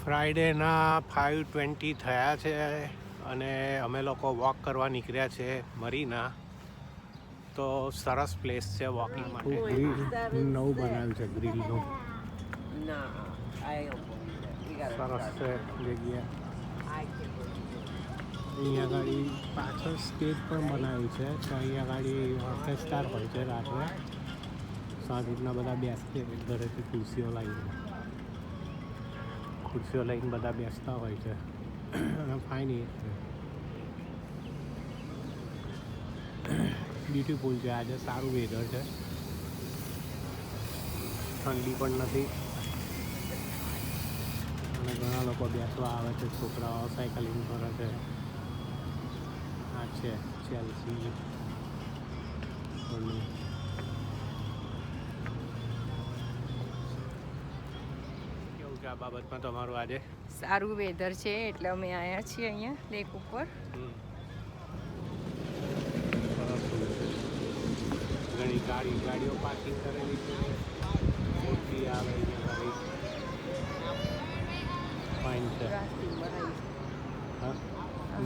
ફ્રાઈડેના 5:20 થયા છે અને અમે લોકો વોક કરવા નીકળ્યા છે મરીના. તો સરસ પ્લેસ છે વોકિંગ માટે. નવું બનાવ્યું છે ગ્રીલનું. સરસ છે જગ્યા. અહીંયા ગાડી પાછળ સ્ટેજ પણ બનાવ્યું છે તો અહીંયા ગાડી ઓર્કેસ્ટ્રા હોય છે રાત્રે. સાંજના બધા બેસતે ઘરેથી ખુરશીઓ લઈને બધા બેસતા હોય છે અને ફાઇન એ છે. બ્યુટીફુલ છે. આજે સારું વેધર છે, ઠંડી પણ નથી અને ઘણા લોકો બેસવા આવે છે. છોકરાઓ સાયકલિંગ કરે છે. આ છે ચેલ્સી. કેવું છે આ બાબતમાં તમારું? આજે સારું વેધર છે એટલે અમે આવ્યા છીએ અહીંયા લેક ઉપર. ઘણી ગાડીઓ પાર્કિંગ કરેલી છે. મોટી આવે અહીંયા ફાઇન છે. હા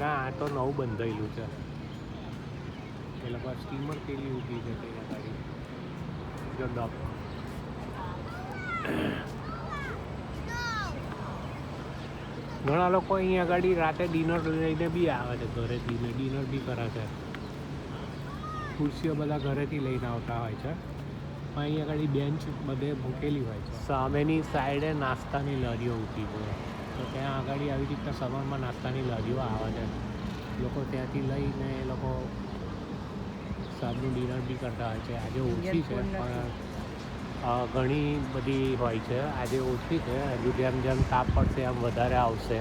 ના, આ તો નવું બંધાયેલું છે. એ લોકો સ્ટીમર પેલી ઊભી છે ત્યાં ગાડી જો ડોક. ઘણા લોકો અહીંયા ગાડી રાતે ડિનર લઈને બી આવે છે. ઘરેથી ડિનર બી કરે છે. ખુરશીઓ બધા ઘરેથી લઈને આવતા હોય છે. અહીંયા ગાડી બેન્ચ બધે મૂકેલી હોય છે. સામેની સાઈડે નાસ્તાની લારીઓ ઊભી છે તો ત્યાં આગળ આવી રીતના સવારમાં નાસ્તાની લારીઓ આવે છે. લોકો ત્યાંથી લઈને એ લોકો સાંજનું ડિનર બી કરતા હોય છે. આજે ઓછી છે પણ ઘણી બધી હોય છે. આજે ઓછી છે. હજુ જેમ જેમ તાપ પડશે એમ વધારે આવશે.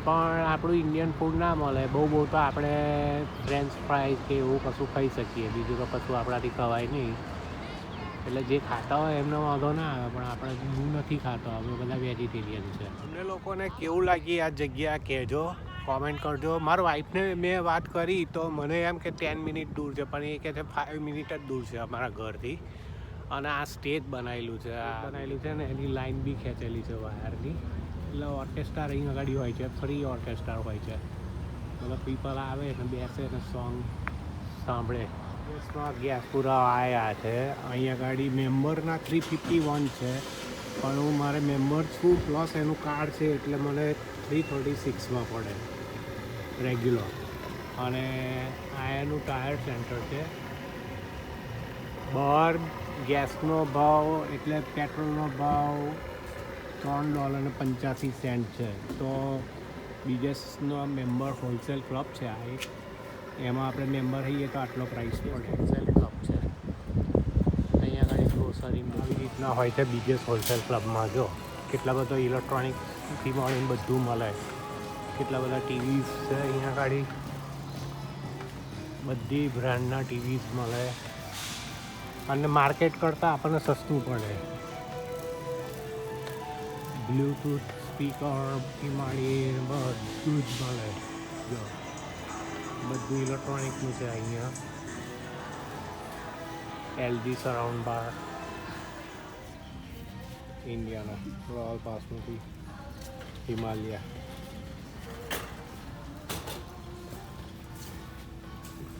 પણ આપણું ઇન્ડિયન ફૂડ ના મળે. બહુ તો આપણે ફ્રેન્ચ ફ્રાઈઝ કે એવું કશું ખાઈ શકીએ. બીજું તો કશું આપણાથી ખવાય નહીં. એટલે જે ખાતા હોય એમનો વાંધો ના આવે પણ આપણે હું નથી ખાતો. અમે બધા વેજીટેરિયન છે. અમને લોકોને કેવું લાગી આ જગ્યા કહેજો, કોમેન્ટ કરજો. મારા વાઈફને મેં વાત કરી તો મને એમ કે 10 મિનિટ દૂર છે પણ એ કહે છે 5 મિનિટ જ દૂર છે અમારા ઘરથી. અને આ સ્ટેજ બનાવેલું છે ને એની લાઈન બી ખેંચેલી છે વાયરની. એટલે ઓર્કેસ્ટ્રા અહીં આગળ હોય છે. ફ્રી ઓર્કેસ્ટ્રા હોય છે. બધા પીપલ આવે ને બેસે ને સોંગ સાંભળે. ગેસ પૂરા આવ્યા છે. અહીંયા ગાડી મેમ્બરના 351 છે પણ હું મારે મેમ્બર છું પ્લસ એનું કાર્ડ છે એટલે મને 336માં પડે રેગ્યુલર. અને આ એનું ટાયર સેન્ટર છે. બહાર ગેસનો ભાવ એટલે પેટ્રોલનો ભાવ $3.85 છે. તો બીજેસનો મેમ્બર હોલસેલ ક્લબ છે આ એક. એમાં આપણે મેમ્બર થઈએ તો આટલો પ્રાઇસ પડે. હોલસેલ ક્લબ છે અહીંયા આગળ. ગ્રોસરી આવી રીતના હોય છે બીજેસ હોલસેલ ક્લબમાં. જો કેટલા બધા ઇલેક્ટ્રોનિકથી મળીને બધું મળે. કેટલા બધા ટીવીઝ છે અહીંયા આગળ. બધી બ્રાન્ડના ટીવીઝ મળે અને માર્કેટ કરતાં આપણને સસ્તું પડે. બ્લૂટૂથ સ્પીકરથી માંડીને બધું જ મળે. જો બધું ઇલેક્ટ્રોનિકનું છે અહીંયા. LG સરાઉન્ડ બાર ઇન્ડિયાનો રોયલ પાસમાંથી હિમાલયા.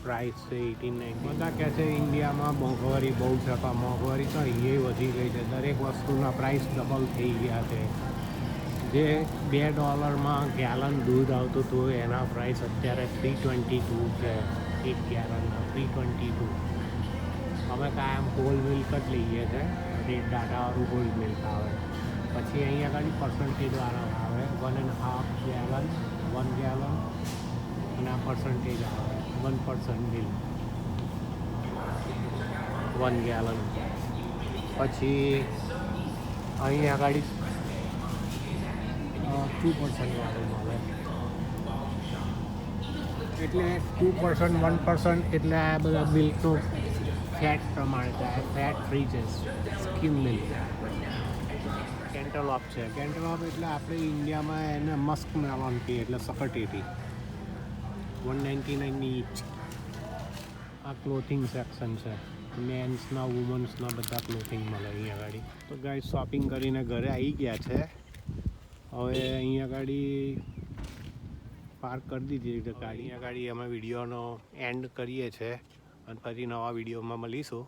પ્રાઇસ છે 1890. બધા કહે છે ઇન્ડિયામાં મોંઘવારી બહુ છે પણ મોંઘવારી તો અહીંયા વધી ગઈ છે. દરેક વસ્તુના પ્રાઇસ ડબલ થઈ ગયા છે. જે $2 ગેલન દૂધ આવતું હતું એના પ્રાઇસ અત્યારે 322 છે. એક ગેલનના 322. અમે કાયમ હોલ મિલ્ક જ લઈએ છીએ. રેડ ડાટાવાળું હોલ મિલ્ક આવે. પછી અહીંયા આગળ પર્સન્ટેજવાળા આવે 1.5 ગેલન, 1 ગેલન અને આ પર્સન્ટેજ આવે 1% મિલ્ક 1 ગેલન. પછી અહીંયા આગળ 2% વાળું મળે. એટલે 2% 1% એટલે આ બધા મિલ્કનું ફેટ પ્રમાણે થાય. ફેટ ફ્રી છે. Skim milk. કેન્ટલોપ છે. કેન્ટલોપ એટલે આપણે ઇન્ડિયામાં એને મસ્ક મેલોન કહીએ એટલે સકટેટી. 199 ઈચ. આ ક્લોથિંગ સેક્શન છે. મેન્સના વુમન્સના બધા ક્લોથિંગ મળે અહીંયા આગળ. તો ગાઈસ શોપિંગ કરીને ઘરે આવી ગયા છે હવે અહીંયા ગાડી પાર્ક કરી દીધી છે ગાડી. અહીંયા ગાડી અમે વિડીયોનો એન્ડ કરીએ છીએ અને પછી નવા વિડીયોમાં મળીશું.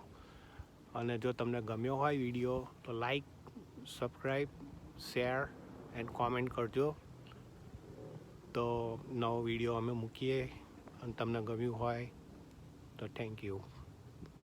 અને જો તમને ગમ્યો હોય વિડીયો તો like, subscribe, share and comment કરજો. તો નવો વિડીયો અમે મૂકીએ અને તમને ગમ્યું હોય તો થેન્ક યુ.